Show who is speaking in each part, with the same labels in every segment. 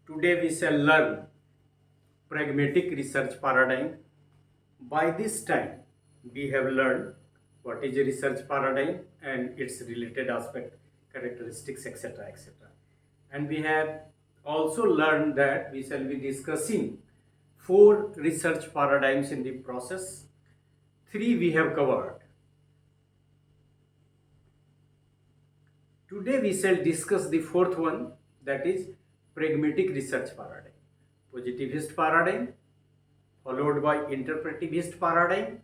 Speaker 1: Today we shall learn pragmatic research paradigm. By this time, we have learned what is a research paradigm and its related aspect, characteristics, etc. etc. And we have also learned that we shall be discussing 4 research paradigms in the process. 3 we have covered. Today we shall discuss the 4th one, that is pragmatic research paradigm. Positivist paradigm followed by interpretivist paradigm,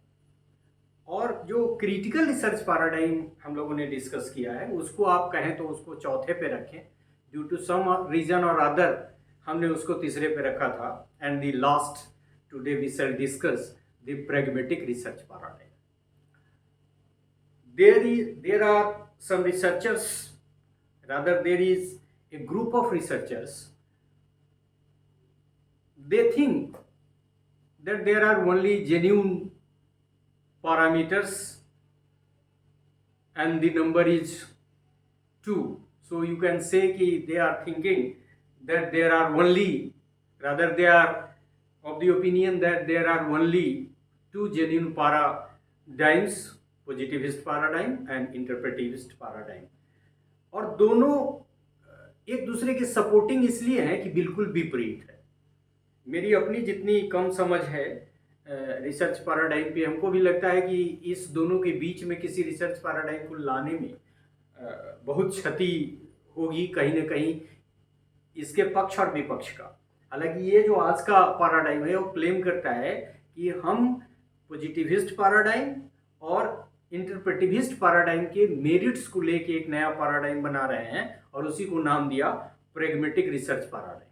Speaker 1: और जो critical research paradigm हम लोगों ने discuss किया है उसको आप कहें तो उसको चौथे पे रखें, ड्यू टू सम रीजन और अदर हमने उसको तीसरे पे रखा था. And the last today we shall discuss the pragmatic research paradigm. There are some researchers, rather there is a group of researchers, they think that there are only genuine parameters and the number is 2. So you can say कि they are thinking that there are only, rather they are of the opinion that there are only 2 genuine paradigms, positivist paradigm and interpretivist paradigm. और दोनों एक दूसरे के supporting इसलिए हैं कि बिल्कुल विपरीत है. मेरी अपनी जितनी कम समझ है रिसर्च पैराडाइम पे, हमको भी लगता है कि इस दोनों के बीच में किसी रिसर्च पैराडाइम को लाने में बहुत क्षति होगी कहीं ना कहीं इसके पक्ष और विपक्ष का. हालांकि ये जो आज का पैराडाइम है वो क्लेम करता है कि हम पॉजिटिविस्ट पैराडाइम और इंटरप्रेटिविस्ट पैराडाइम के मेरिट्स को लेके एक नया पैराडाइम बना रहे हैं और उसी को नाम दिया pragmatic रिसर्च पैराडाइम.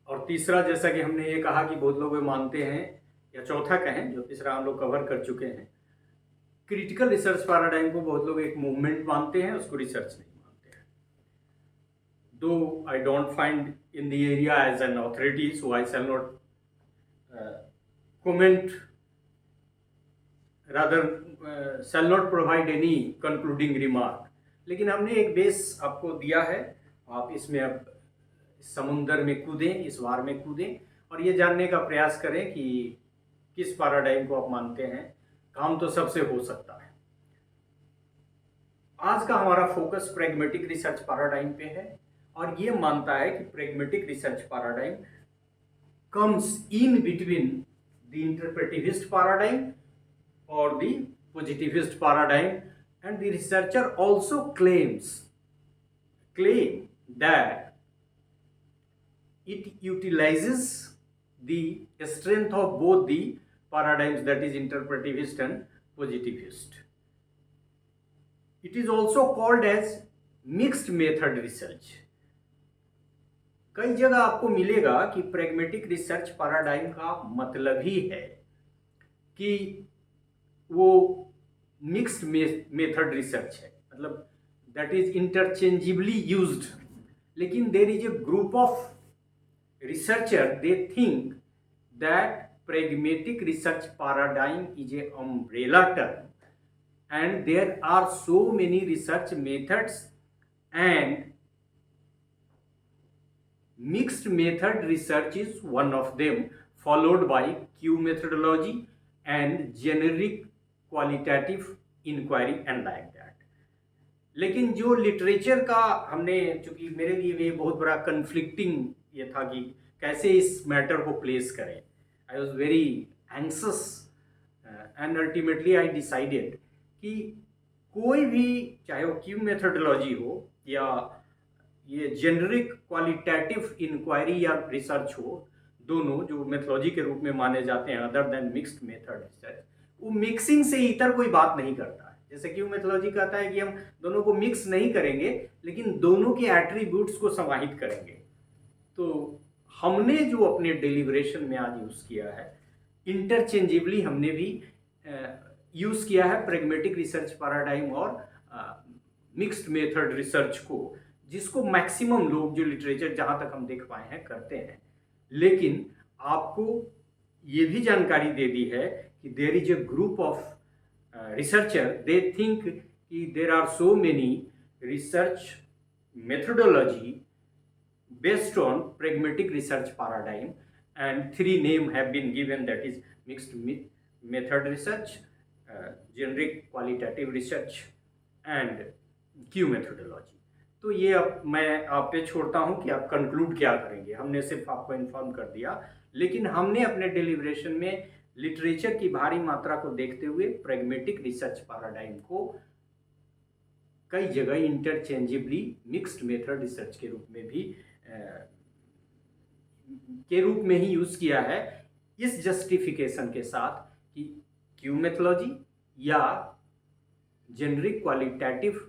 Speaker 1: और तीसरा, जैसा कि हमने ये कहा कि बहुत लोग मानते हैं, या चौथा कहें जो तीसरा हम लोग कवर कर चुके हैं, क्रिटिकल रिसर्च पैराडाइम को बहुत लोग एक मूवमेंट मानते हैं, उसको रिसर्च नहीं मानते हैं. Though I don't find in the area as an authority, so I shall not comment, rather shall not provide any concluding remark. लेकिन हमने एक बेस आपको दिया है, आप इसमें अब समुंदर में कूदें, इस वार में कूदें और ये जानने का प्रयास करें कि किस पैराडाइम को आप मानते हैं. काम तो सबसे हो सकता है. आज का हमारा फोकस pragmatic रिसर्च पैराडाइम पे है और ये मानता है कि pragmatic research paradigm comes in between the interpretivist paradigm or the positivist paradigm, and the researcher also claim that it utilizes the strength of both the paradigms, that is interpretivist and positivist. It is also called as mixed method research. कई जगह आपको मिलेगा कि pragmatic research paradigm का मतलब ही है कि वो मिक्स्ड मेथड रिसर्च है, मतलब दैट इज इंटरचेंजेबली यूज्ड. लेकिन there is a group of researcher, they think that pragmatic research paradigm is a umbrella term and there are so many research methods and mixed method research is one of them, followed by Q methodology and generic qualitative inquiry and like that. लेकिन जो literature का हमने, चूंकि मेरे लिए भी बहुत बड़ा कन्फ्लिक्टिंग ये था कि कैसे इस मैटर को प्लेस करें. I was very एंक्सस and ultimately I decided कि कोई भी, चाहे वो क्यू मेथोडोलॉजी हो या ये जेनरिक क्वालिटेटिव इंक्वायरी या रिसर्च हो, दोनों जो मेथोलॉजी के रूप में माने जाते हैं other than mixed method research, वो मिक्सिंग से इतर कोई बात नहीं करता है. जैसे क्यों मेथोलॉजी कहता है कि हम दोनों को मिक्स नहीं करेंगे लेकिन दोनों के एट्रीब्यूट्स को समाहित करेंगे. तो हमने जो अपने डिलिब्रेशन में आज यूज़ किया है, इंटरचेंजेबली हमने भी यूज़ किया है pragmatic रिसर्च पैराडाइम और मिक्स्ड मेथड रिसर्च को, जिसको मैक्सिमम लोग जो लिटरेचर जहाँ तक हम देख पाए हैं करते हैं. लेकिन आपको ये भी जानकारी दे दी है कि there is a group of researcher, they think कि there are so many research methodology based on pragmatic research paradigm, and three names have been given, that is mixed method research, generic qualitative research and Q methodology। तो ये अब मैं आप पे छोड़ता हूं कि आप कंक्लूड क्या करेंगे। हमने सिर्फ आपको इन्फॉर्म कर दिया, लेकिन हमने अपने डिलीब्रेशन में लिटरेचर की भारी मात्रा को देखते हुए प्रैग्मेटिक रिसर्च पैराडाइम को कई जगह इंटरचेंजेबली मिक्स्ड मेथड रिसर्च के रूप में ही यूज किया है, इस जस्टिफिकेशन के साथ कि क्यू मेथोलॉजी या जेनरिक क्वालिटेटिव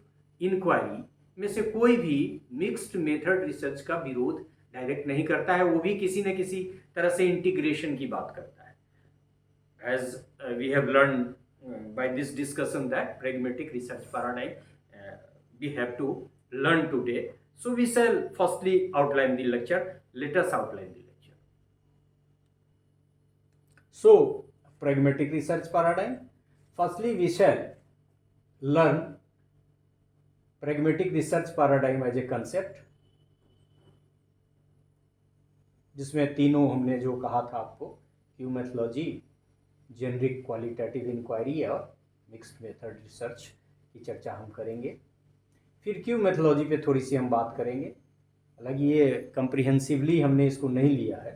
Speaker 1: इंक्वायरी में से कोई भी मिक्स्ड मेथड रिसर्च का विरोध डायरेक्ट नहीं करता है, वो भी किसी न किसी तरह से इंटीग्रेशन की बात करता है। As we have learn by this discussion that pragmatic research paradigm we have to learn today. So we shall firstly outline the lecture. Let us outline the lecture.
Speaker 2: So pragmatic research paradigm, firstly we shall learn pragmatic research paradigm as a concept, जिसमें तीनों हमने जो कहा था आपको, Q methodology, generic qualitative inquiry और mixed method research की चर्चा हम करेंगे। फिर क्यू मेथोलॉजी पे थोड़ी सी हम बात करेंगे, हालांकि ये कंप्रिहेंसिवली हमने इसको नहीं लिया है।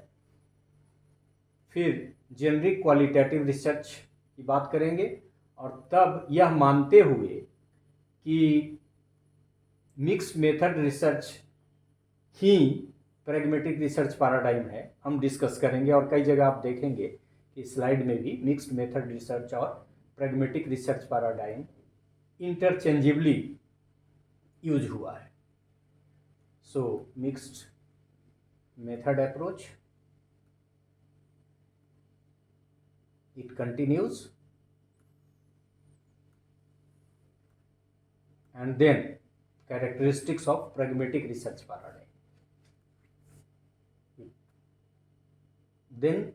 Speaker 2: फिर जेनरिक क्वालिटेटिव रिसर्च की बात करेंगे, और तब यह मानते हुए कि मिक्स्ड मेथड रिसर्च ही प्रैग्मेटिक रिसर्च पैराडाइम है, हम डिस्कस करेंगे। और कई जगह आप देखेंगे इस स्लाइड में भी मिक्स्ड मेथड रिसर्च और pragmatic research paradigm interchangeably use हुआ है। So mixed method approach, it continues, and then characteristics of pragmatic research paradigm. Then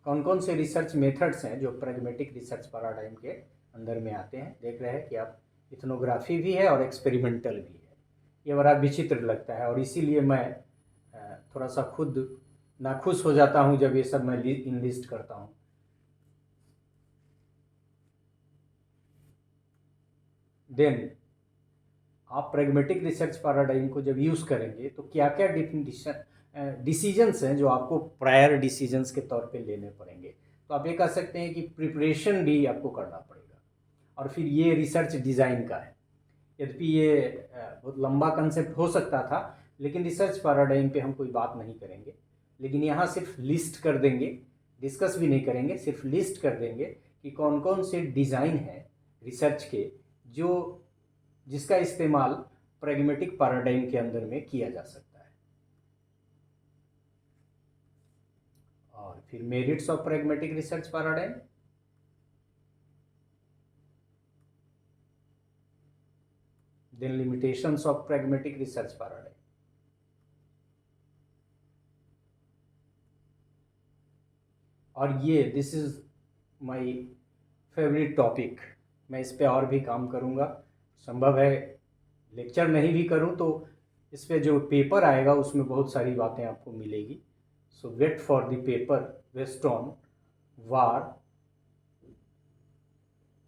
Speaker 2: कौन कौन से रिसर्च मेथड्स हैं जो प्रैग्मेटिक रिसर्च पैराडाइम के अंदर में आते हैं। देख रहे हैं कि आप इथनोग्राफी भी है और एक्सपेरिमेंटल भी है। ये बड़ा विचित्र लगता है और इसीलिए मैं थोड़ा सा खुद नाखुश हो जाता हूँ जब ये सब मैं इनलिस्ट करता हूँ। देन आप प्रैग्मेटिक रिसर्च पैराडाइम को जब यूज़ करेंगे तो क्या क्या डिसीजंस हैं जो आपको प्रायर डिसीजंस के तौर पे लेने पड़ेंगे। तो आप ये कह सकते हैं कि प्रिपरेशन भी आपको करना पड़ेगा। और फिर ये रिसर्च डिज़ाइन का है, यद्यपि ये बहुत लंबा कंसेप्ट हो सकता था, लेकिन रिसर्च पैराडाइम पे हम कोई बात नहीं करेंगे, लेकिन यहाँ सिर्फ लिस्ट कर देंगे, डिस्कस भी नहीं करेंगे, सिर्फ लिस्ट कर देंगे कि कौन कौन से डिज़ाइन हैं रिसर्च के जिसका इस्तेमाल प्रैग्मेटिक पैराडाइम के अंदर में किया जा सकता है। और फिर merits of pragmatic research paradigm, then limitations of pragmatic research paradigm, और ये this is my favourite topic. मैं इस पे और भी काम करूँगा, संभव है लेक्चर नहीं भी करूँ तो इस पे जो पेपर आएगा उसमें बहुत सारी बातें आपको मिलेगी। So wait for the paper based on war,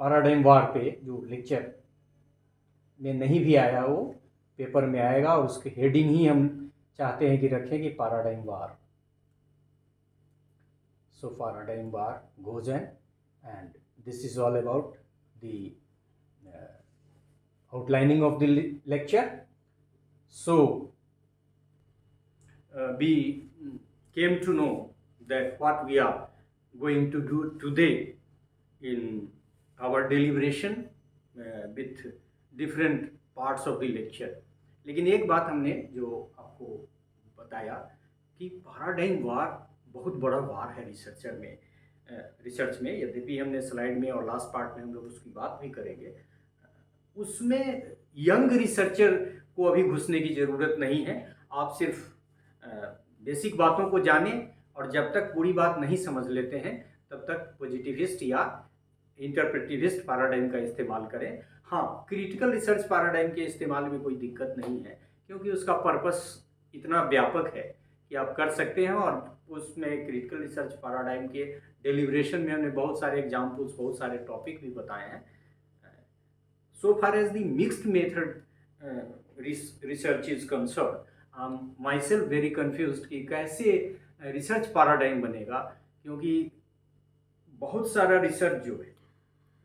Speaker 2: paradigm war पे जो लेक्चर में नहीं भी आया वो पेपर में आएगा, और उसके हेडिंग ही हम चाहते हैं कि रखें कि paradigm war. So paradigm war goes on, and this is all about the outlining of the lecture. So
Speaker 1: we came to know that what we are going to do today in our deliberation with different parts of the lecture. लेकिन एक बात हमने जो आपको बताया कि paradigm वार बहुत बड़ा वार है रिसर्च में, यद्यपि हमने स्लाइड में और लास्ट पार्ट में हम लोग उसकी बात भी करेंगे। उसमें यंग रिसर्चर को अभी घुसने की ज़रूरत नहीं है। आप सिर्फ बेसिक बातों को जानें, और जब तक पूरी बात नहीं समझ लेते हैं तब तक पॉजिटिविस्ट या इंटरप्रेटिविस्ट पैराडाइम का इस्तेमाल करें। हाँ, क्रिटिकल रिसर्च पैराडाइम के इस्तेमाल में कोई दिक्कत नहीं है, क्योंकि उसका पर्पस इतना व्यापक है कि आप कर सकते हैं। और उसमें क्रिटिकल रिसर्च पैराडाइम के डेलिब्रेशन में हमने बहुत सारे एग्जाम्पल्स, बहुत सारे टॉपिक भी बताए हैं। So far as the mixed method research is concerned, myself very confused कि कैसे रिसर्च पैराडाइम बनेगा, क्योंकि बहुत सारा रिसर्च जो है,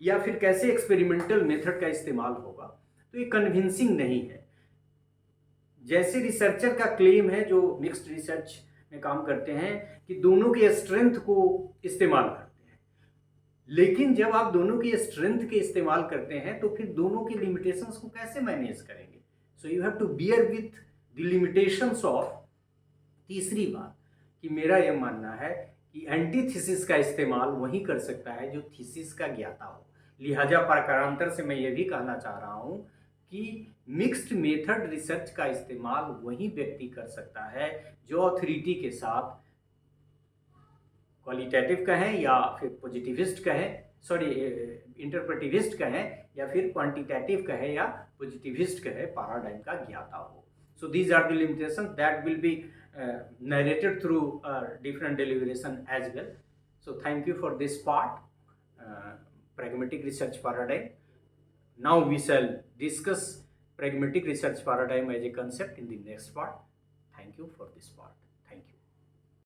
Speaker 1: या फिर कैसे एक्सपेरिमेंटल मेथड का इस्तेमाल होगा, तो ये कन्विंसिंग नहीं है। जैसे रिसर्चर का क्लेम है जो मिक्स्ड रिसर्च में काम करते हैं कि दोनों के स्ट्रेंथ को इस्तेमाल करते हैं, लेकिन जब आप दोनों की स्ट्रेंथ के इस्तेमाल करते हैं तो फिर दोनों की लिमिटेशंस को कैसे मैनेज करेंगे? So you have to bear with the limitations of. तीसरी बात कि मेरा यह मानना है कि एंटीथीसिस का इस्तेमाल वही कर सकता है जो थीसिस का ज्ञाता हो। लिहाजा प्रकारांतर से मैं ये भी कहना चाह रहा हूँ कि मिक्स्ड मेथड रिसर्च का इस्तेमाल वही व्यक्ति कर सकता है जो अथॉरिटी के साथ, क्वालिटेटिव कहें या फिर पॉजिटिविस्ट कहें, सॉरी इंटरप्रेटिविस्ट कहें, या फिर क्वांटिटेटिव कहें या पॉजिटिविस्ट कहें, पैराडाइम का ज्ञाता हो। So these are the limitations that will be narrated through different deliberation as well. So thank you for this part, pragmatic research paradigm. Now we shall discuss pragmatic research paradigm as a concept in the next part. Thank you for this part.